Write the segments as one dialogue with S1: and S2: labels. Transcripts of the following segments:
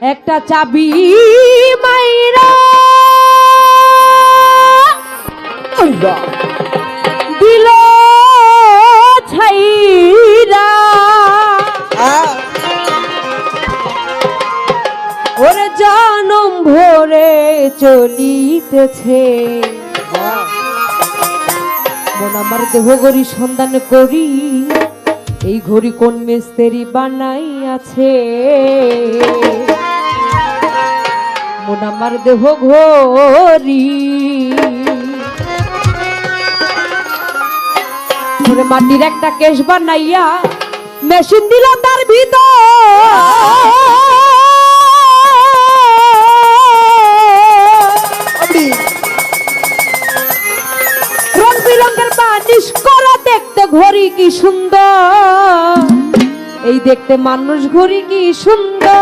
S1: একটা চাবি মাইরা দিল ছাইরা ওরে জনম ভরে চলিতেছে মন আমার দেহ গড়ি সন্ধান করি এই ঘড়ি কোন মিস্ত্রি বানাই আছে মন আমার দেহ ঘড়ি মাটির একটা কেশ বানাইয়া মেশিন দিল তার ভিতর রং বিরঙের বানিশ করা দেখতে ঘড়ি কি সুন্দর এই দেখতে মানুষ ঘড়ি কি সুন্দর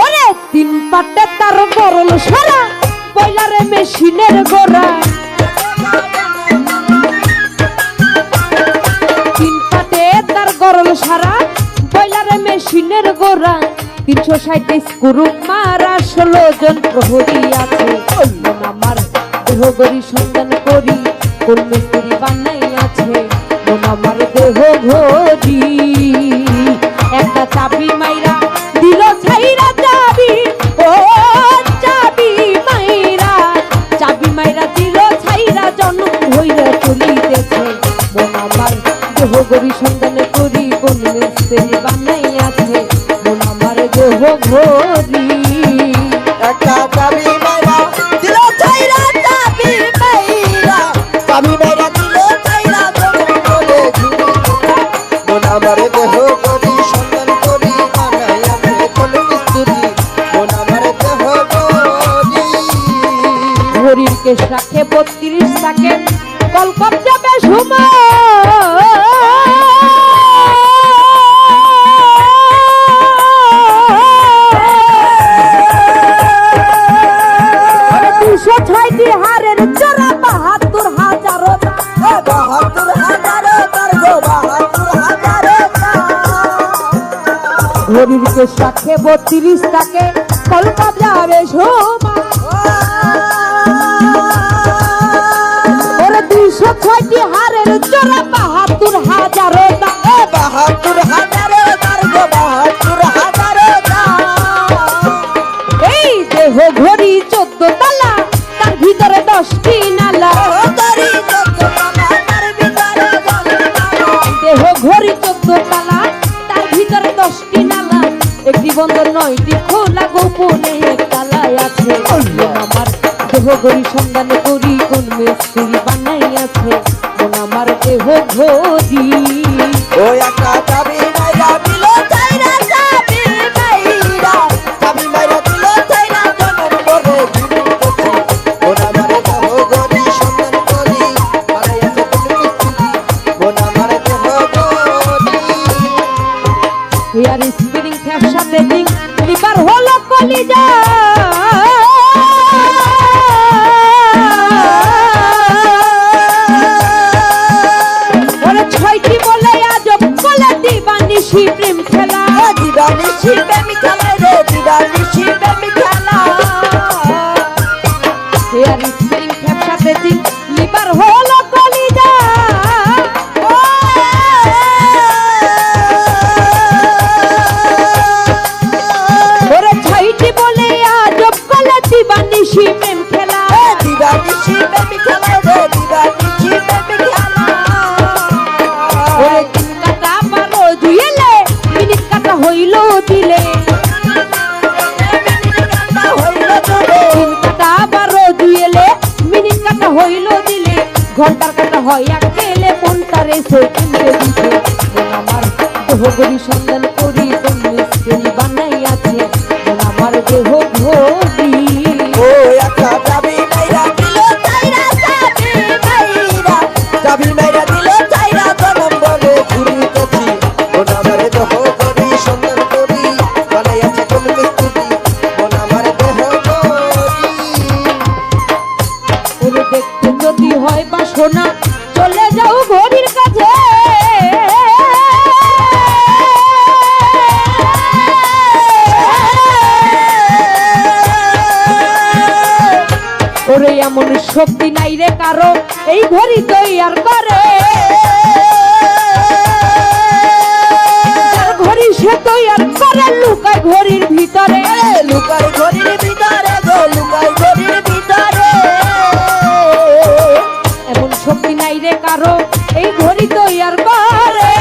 S1: ওরে তিন পাটে তার গরল সারা বয়লারে মেশিনের গোড়া তিন পাটে তার গরল সারা বয়লারে মেশিনের গোড়া 360 স্ক্রু মারা 16 জন প্রহরী আছে আমার দেহ গড়ি সন্ধান করি কোন মিস্ত্রি বানাই আছে মন আমার দেহ ঘড়ি একটা চাবি মাইরা দিল ছাইরা চাবি ও চাবি মাইরা দিল ছাইরা জনম হইরা চলিতেছে মন আমার দেহ গড়ি সন্ধান করি কোন মিস্ত্রি বানাই আছে মন আমার দেহ ঘড়ি
S2: একটা চাবি মাইরা দিল ছাইরা চাবি মাইরা দিল ছাইরা জনম বলে মন আমার দেহ গড়ি সন্ধান করি বানাই আছে কোন মিস্ত্রি মন আমার দেহ গড়ি
S1: ঘড়ির কেশ রাখে 32 থাকে কলকপ যাবে সময় হারের চোরা 72,000 ঘড়ির কেশ রাখে 32 থাকে কলকপ যাবে সময় ওরে 206টি হারের চোরা 72,000 এই দেহ ঘড়ি 14 তালা তার ভিতরে 10টি নালা দেহ ঘড়ি 14 তালা তার ভিতরে 10টি নালা একটি বন্ধ 9টি খোলা গোপনে তালায় আছে আমার দেহ ঘড়ি সন্ধান করি কোন মিস্ত্রি বানাই আছে মন আমার দেহ ঘড়ি
S2: ও একটা চাবি মাইরা দিল ছাইরা চাবি মাইরা দিল ছাইরা জনম বলে ঘুরিতেছি মন আমার দেহ গড়ি সন্ধান করি বানাই আছে কোন মিস্ত্রি মন আমার দেহ গড়ি
S1: hair spinning fashion dating liver হলো কলিজা ওরে 6টি বলে আজব কলে দিবানিশি প্রেম খেলা
S2: দিবানিশি প্রেম খেলা রে দিবানিশি প্রেম খেলা
S1: hair spinning fashion dating liver হলো কলিজা ওরে 6টি বলে আজব কলে দিবানিশি প্রেম খেলা
S2: দিবানিশি প্রেম খেলা রে দিবানিশি প্রেম খেলা
S1: ওরে 3 কাটা 12 জুয়েলে মিনিট কাটা হইল দিলে 3 কাটা 12 জুয়েলে মিনিট কাটা হইল দিলে ঘন্টার কাটা হয় এক গেলে কোনটারে সেকেন্ডে দিতে আমার দেহ গড়ি সন্ধান করি কোন মিস্ত্রি বানাই আছে আমার দেহ ঘড়ি
S2: ও একটা চাবি মাইরা দিল ছাইরা চাবি মাইরা দিল ছাইরা জনম বলে ঘুরিতেছি মন আমার দেহ গড়ি সন্ধান করি বানাই আছে কোন মিস্ত্রি মন আমার দেহ গড়ি
S1: ওরে দেখতে যদি হয় বা সোনা চলে যাও ঘড়ির কাছে এমন শক্তি নাই রে কারো এই ঘড়ি তৈয়ার করে, যার ঘড়ি সে তৈয়ার করে লুকায় ঘড়ির ভিতরে,
S2: লুকায় ঘড়ির ভিতরে গো, লুকায় ঘড়ির ভিতরে।
S1: এমন শক্তি নাই রে কারো এই ঘড়ি তৈয়ার করে,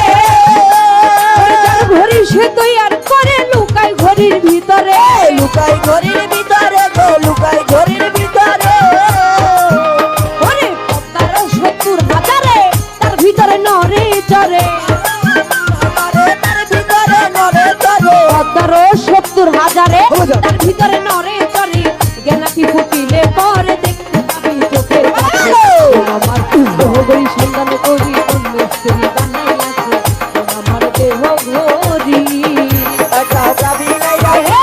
S1: যার ঘড়ি সে তৈয়ার করে লুকায় ঘড়ির ভিতরে,
S2: লুকায় ঘড়ির ভিতরে গো, লুকায় ঘড়ির ভিতরে।
S1: ওরে 70,000 তার ভিতরে নরে চরে,
S2: আমারে তার ভিতরে নরে চরে।
S1: 70,000 তার ভিতরে নরে চরে, জ্ঞানাতি ফুটিলে পরে দেখতে পাবি চোখের কাছে। আমার দেহ গড়ি সন্ধান করি অন্য স্ত্রী বানাই আছে, আমার দেহ ঘড়ি।
S2: একটা চাবি লাইরা,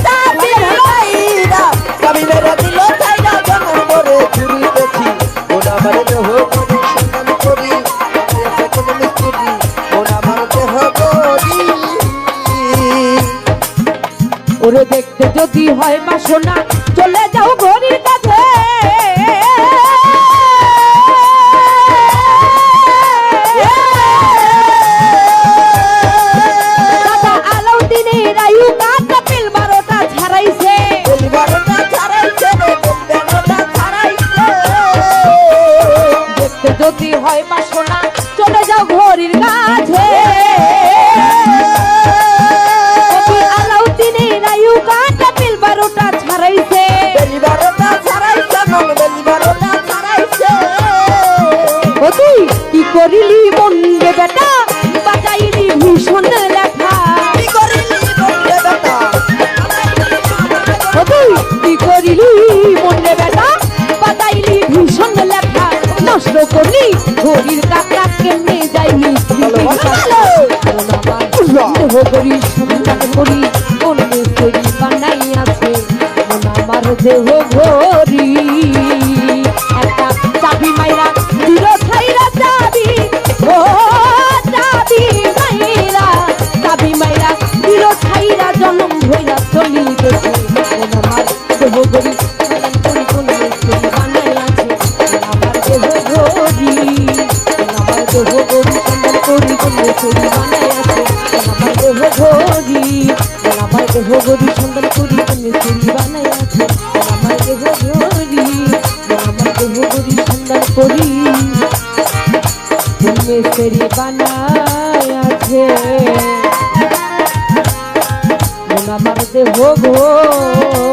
S2: চাবি লাইরা, চাবি মেরে দিল ছাইরা জনম করে চুরি দেখি। মন আমার দেহ গড়ি সন্ধান করি, আছে কোন মিস্ত্রি। মন আমার দেহ গড়ি।
S1: ওরে দেখতে যদি হয় বাসনা চলে যাও ঘড়ির কাছে, দাদা আলাউদ্দিনের আয়ু কাটা পিল 12টা ছাড়াইছে,
S2: পরিবারটা ছাড়াইছে রে, বেলটা ছাড়াইছে।
S1: দেখতে যদি হয় বাসনা চলে যাও ঘড়ির কাছে, কবি আলাউদ্দিনের আয়ু কাটা পিল 12টা ছাড়াইছে,
S2: বেলিবারটা ছাড়াইছে, মন বেলিবারটা ছাড়াইছে।
S1: ও তুই কি করিলি বন্ধে বেটা বাজাইলি ভীষণ লেখা,
S2: কি করিলি বন্ধে বেটা?
S1: ও তুই কি করিলি বন্ধে বেটা বাজাইলি ভীষণ লেখা, নষ্ট করলি ঘড়ির কাকা কেমনে যাইলি
S2: ভালো, ভালো।
S1: দেহ করি সন্ধান করি কোন তৈরি বানাই আছে, মন আমার দেহ ঘড়ি। একটা চাবি মাইরা দিল ছাইরা চাবি, ও চাবি মাইরা, চাবি মাইরা দিল ছাইরা জনম ভইরা চলি গেছে, মন আমার দেহ ঘড়ি সন্ধান করি কোন তৈরি বানাই আছে, মন আমার দেহ ঘড়ি। মন আমার দেহ ঘড়ি সন্ধান করি কোন তৈরি বানাই আছে, আমার দেহ ঘড়ি। আমার দেহ ঘড়ি সন্ধান করি কোন তৈরি বানাই আছে, আমার দেহ ঘড়ি। আমার দেহ ঘড়ি সন্ধান করি কোন তৈরি বানাই আছে, আমার দেহ ঘড়ি।